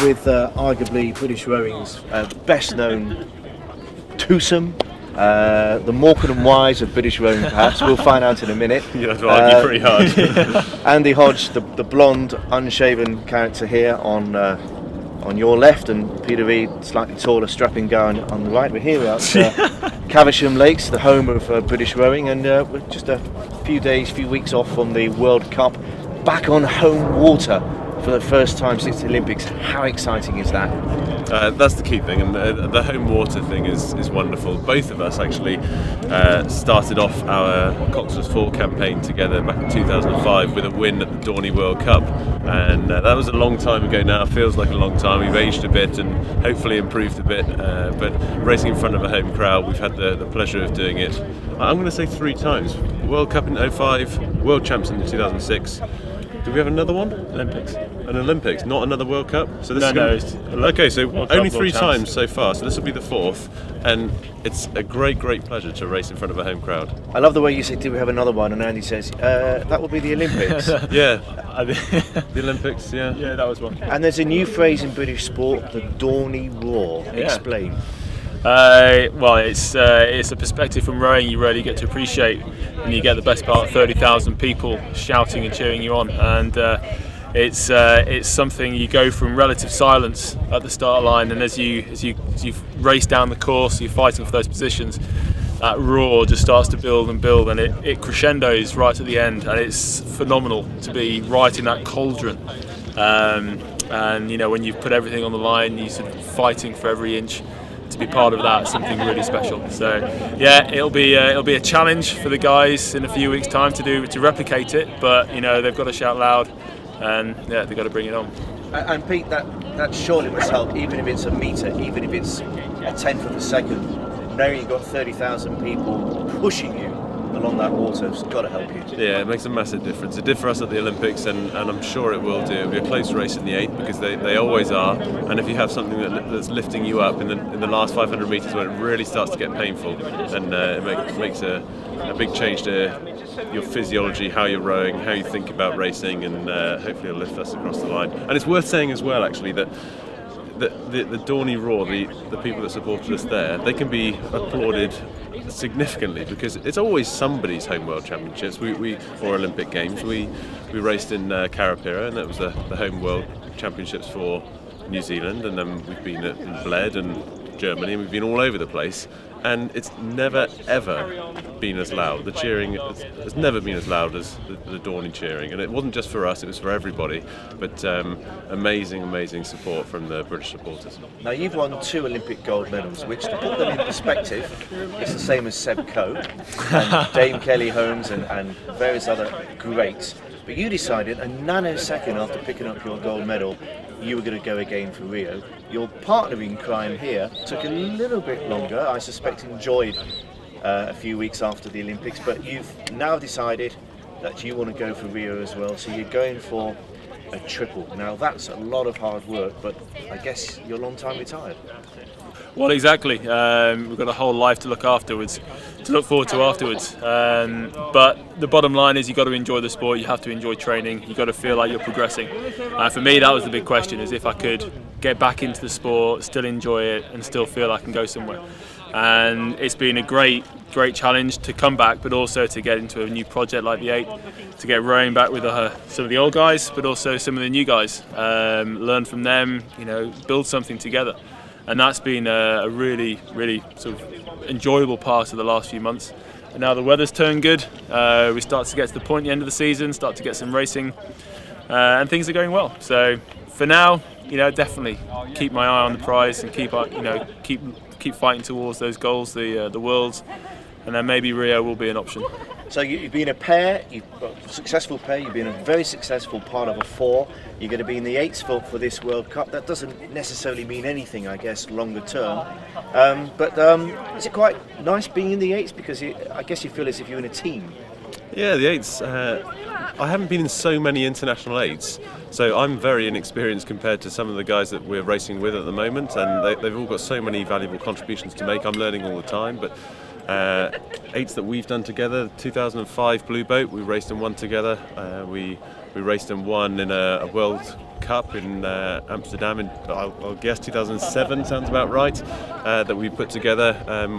with arguably British rowing's best known twosome, the Morecambe and Wise of British rowing, perhaps. We'll find out in a minute. You have to argue pretty hard. Andy Hodge, the blonde, unshaven character here on your left, and Peter Reid, slightly taller, strapping guy on the right. We're here at Caversham Lakes, the home of British rowing, and we're just a few weeks off from the World Cup, back on home water for the first time since the Olympics. How exciting is that? That's the key thing, and the home water thing is wonderful. Both of us actually started off our Cox's Fall campaign together back in 2005 with a win at the Dorney World Cup, and that was a long time ago now. It feels like a long time. We've aged a bit and hopefully improved a bit, but racing in front of a home crowd, we've had the pleasure of doing it, I'm going to say 3 times. World Cup in 2005, World Champs in 2006. Do we have another one? Olympics. An Olympics, not another World Cup. So this Okay, so World only Cup, 3 World times Champs. so far. So this will be the 4th, and it's a great pleasure to race in front of a home crowd. I love the way you say, do we have another one? And Andy says, that will be the Olympics. Yeah, the Olympics. Yeah, Yeah, that was one. And there's a new phrase in British sport, the Dorney Roar. Yeah. Explain. Well, it's a perspective from rowing you really get to appreciate when you get the best part of 30,000 people shouting and cheering you on, and it's something. You go from relative silence at the start line, and as you race down the course, you're fighting for those positions. That roar just starts to build and build, and it crescendos right at the end, and it's phenomenal to be right in that cauldron. And you know, when you've put everything on the line, you're sort of fighting for every inch. To be part of that, something really special. So yeah, it'll be a challenge for the guys in a few weeks' time to replicate it. But you know, they've got to shout loud, and yeah, they've got to bring it on. And Pete, that surely must help, even if it's a metre, even if it's a tenth of a second. Knowing you've got 30,000 people pushing you along that water, it's got to help you. Yeah, it makes a massive difference. It did for us at the Olympics, and I'm sure it will do. It'll be a close race in the 8th, because they always are. And if you have something that's lifting you up in the last 500 metres when it really starts to get painful, then it makes a big change to your physiology, how you're rowing, how you think about racing, and hopefully it'll lift us across the line. And it's worth saying as well, actually, that the Dorney Roar, the people that supported us there, they can be applauded significantly, because it's always somebody's home World Championships or Olympic Games. We raced in Carapira, and that was the home World Championships for New Zealand, and then we've been in Bled and Germany, and we've been all over the place, and it's never ever been as loud. The cheering has never been as loud as the Dorney cheering, and it wasn't just for us, it was for everybody, but amazing support from the British supporters. Now, you've won 2 Olympic gold medals, which, to put them in perspective, is the same as Seb Coe and Dame Kelly Holmes and various other greats. But you decided a nanosecond after picking up your gold medal, you were going to go again for Rio. Your partner in crime here took a little bit longer, I suspect enjoyed a few weeks after the Olympics, but you've now decided that you want to go for Rio as well, so you're going for a triple. Now that's a lot of hard work, but I guess you're long time retired. Well, exactly. We've got a whole life to look forward to afterwards. But the bottom line is, you've got to enjoy the sport. You have to enjoy training. You've got to feel like you're progressing. For me, that was the big question: is if I could get back into the sport, still enjoy it, and still feel I can go somewhere. And it's been a great challenge to come back, but also to get into a new project like the 8, to get rowing back with some of the old guys, but also some of the new guys. Learn from them, you know, build something together. And that's been a really sort of enjoyable part of the last few months. And now the weather's turned good. We start to get to the point at the end of the season, start to get some racing, and things are going well. So for now, you know, definitely keep my eye on the prize and keep fighting towards those goals, the Worlds, and then maybe Rio will be an option. So you've been a pair, you've got a successful pair, you've been a very successful part of a 4, you're going to be in the 8s for this World Cup. That doesn't necessarily mean anything, I guess, longer term. But is it quite nice being in the 8s? Because I guess you feel as if you're in a team. Yeah, the 8s. I haven't been in so many international 8s, so I'm very inexperienced compared to some of the guys that we're racing with at the moment, and they've all got so many valuable contributions to make. I'm learning all the time, but 8s that we've done together, 2005 Blue Boat, we raced and won together. We raced and won in a World Cup in Amsterdam in, I'll guess 2007 sounds about right, that we put together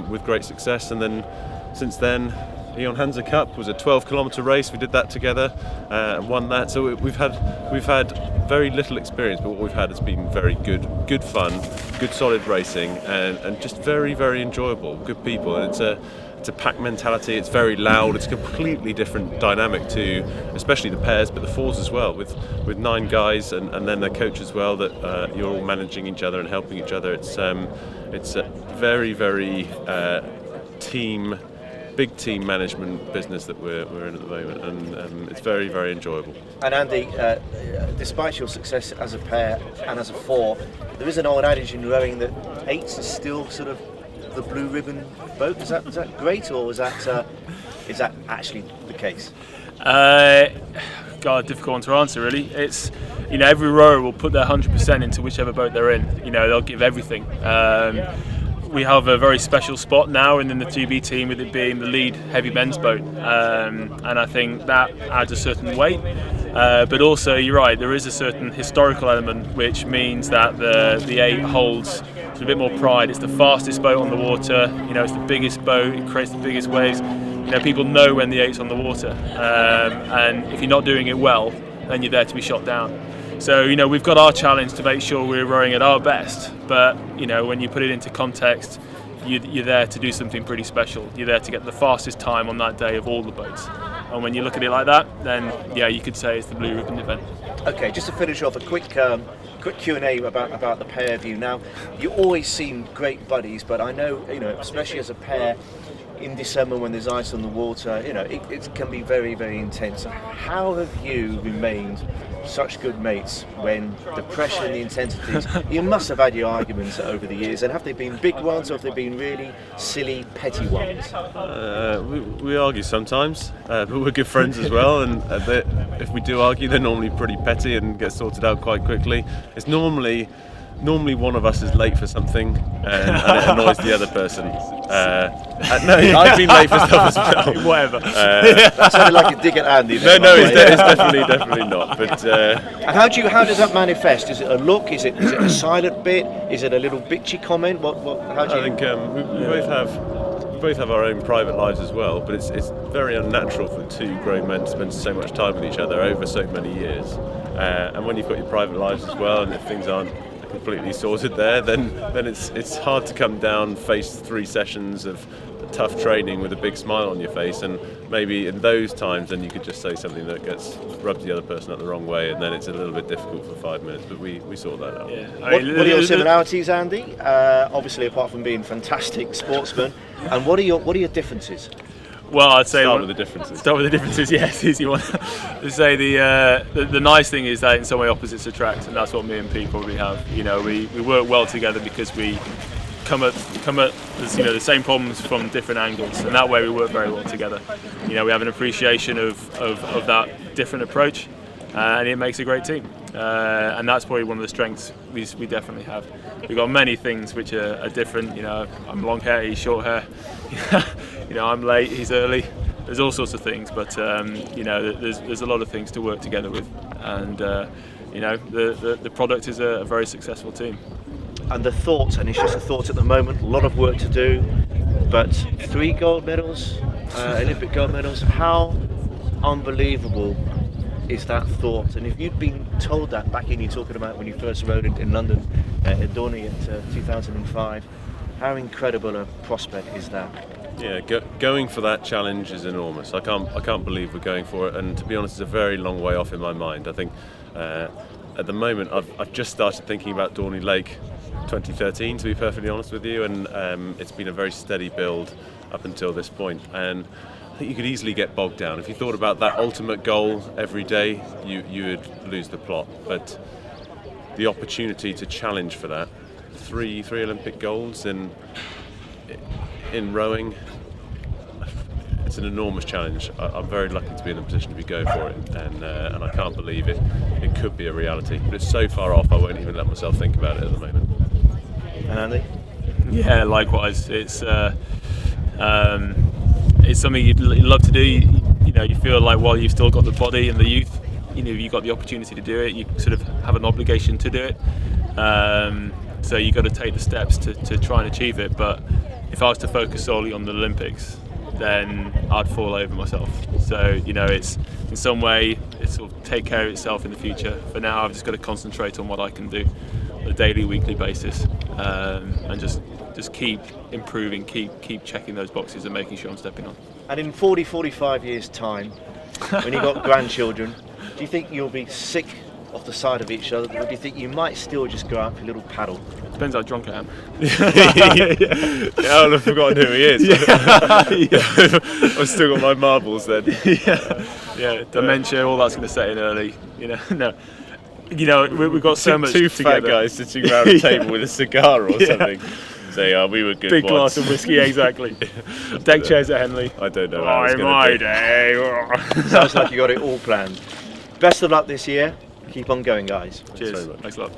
with great success. And then since then, Eon Hansa Cup was a 12-kilometre race. We did that together and won that. So we've had very little experience, but what we've had has been very good fun, good solid racing, and just very, very enjoyable. Good people, and it's a pack mentality. It's very loud. It's a completely different dynamic to, especially the pairs, but the fours as well. With 9 guys and then their coach as well. That you're all managing each other and helping each other. It's a very, very big team management business that we're in at the moment, and it's very, very enjoyable. And Andy, despite your success as a pair and as a four, there is an old adage in rowing that 8s is still sort of the blue ribbon boat. Is that great, or is that actually the case? God, difficult one to answer really. It's, every rower will put their 100% into whichever boat they're in. They'll give everything. We have a very special spot now in the 2B team, with it being the lead heavy men's boat, and I think that adds a certain weight. But also, you're right, there is a certain historical element, which means that the 8 holds a bit more pride. It's the fastest boat on the water. It's the biggest boat. It creates the biggest waves. People know when the 8's on the water, and if you're not doing it well, then you're there to be shot down. So we've got our challenge to make sure we're rowing at our best. But when you put it into context, you're there to do something pretty special. You're there to get the fastest time on that day of all the boats. And when you look at it like that, then you could say it's the blue ribbon event. Okay, just to finish off, a quick Q&A about the pair of you. Now, you always seem great buddies, but I know, especially as a pair, in December when there's ice on the water, it can be very, very intense. How have you remained such good mates when the pressure and the intensities, you must have had your arguments over the years, and have they been big ones, or have they been really silly, petty ones? We argue sometimes, but we're good friends as well, and if we do argue, they're normally pretty petty and get sorted out quite quickly. It's normally one of us is late for something, and it annoys the other person. No, I've been late for stuff as well. Whatever. That sounded like a dig at Andy. No, it's definitely not. But and how does that manifest? Is it a look? Is it a silent bit? Is it a little bitchy comment? How do you? I think we both have our own private lives as well, but it's very unnatural for 2 grown men to spend so much time with each other over so many years. And when you've got your private lives as well, and if things aren't completely sorted there, then it's hard to come down, face 3 sessions of tough training with a big smile on your face, and maybe in those times then you could just say something that rubs the other person up the wrong way, and then it's a little bit difficult for 5 minutes, but we sort that out. Yeah. What are your similarities, Andy? Obviously, apart from being fantastic sportsmen, and what are your differences? Well, I'd say Start with the differences. Start with the differences. Yes, easy one. To say the nice thing is that in some way opposites attract, and that's what me and Pete probably have. We work well together because we come at the same problems from different angles, and that way we work very well together. We have an appreciation of that different approach, and it makes a great team. And that's probably one of the strengths we definitely have. We've got many things which are different. I'm long hair, he's short hair. I'm late, he's early. There's all sorts of things, but there's a lot of things to work together with, and the product is a very successful team. And the thought, and it's just a thought at the moment, a lot of work to do, but 3 gold medals, Olympic gold medals. How unbelievable is that thought? And if you'd been told that back in, you're talking about when you first rode in London at Dorney at 2005, how incredible a prospect is that? Yeah, going for that challenge is enormous. I can't believe we're going for it, and to be honest, it's a very long way off in my mind. I think at the moment I've just started thinking about Dorney Lake 2013, to be perfectly honest with you, and it's been a very steady build up until this point, and I think you could easily get bogged down. If you thought about that ultimate goal every day, you would lose the plot. But the opportunity to challenge for that, three Olympic golds in rowing, it's an enormous challenge. I'm very lucky to be in the position to be going for it, and I can't believe it could be a reality. But it's so far off, I won't even let myself think about it at the moment. And Andy? Yeah, likewise. It's something you'd love to do. You feel like while you've still got the body and the youth, you've got the opportunity to do it, you sort of have an obligation to do it. So you've got to take the steps to try and achieve it. But if I was to focus solely on the Olympics, then I'd fall over myself. So it's in some way it's sort of take care of itself in the future. For now, I've just got to concentrate on what I can do on a daily, weekly basis, and just keep improving, keep checking those boxes and making sure I'm stepping on. And in 45 years' time, when you've got grandchildren, do you think you'll be sick off the side of each other, or do you think you might still just go out for a little paddle? Depends how drunk I am. I'll have forgotten who he is. I've still got my marbles then. Dementia, all that's going to set in early. No. We've got so much two together. fat guys sitting around a table with a cigar or something. Say, we were good Big once. glass of whiskey, exactly. Deck chairs at Henley. I don't know how it's going to be. Day. Sounds like you got it all planned. Best of luck this year. Keep on going, guys. Cheers. Thanks a lot.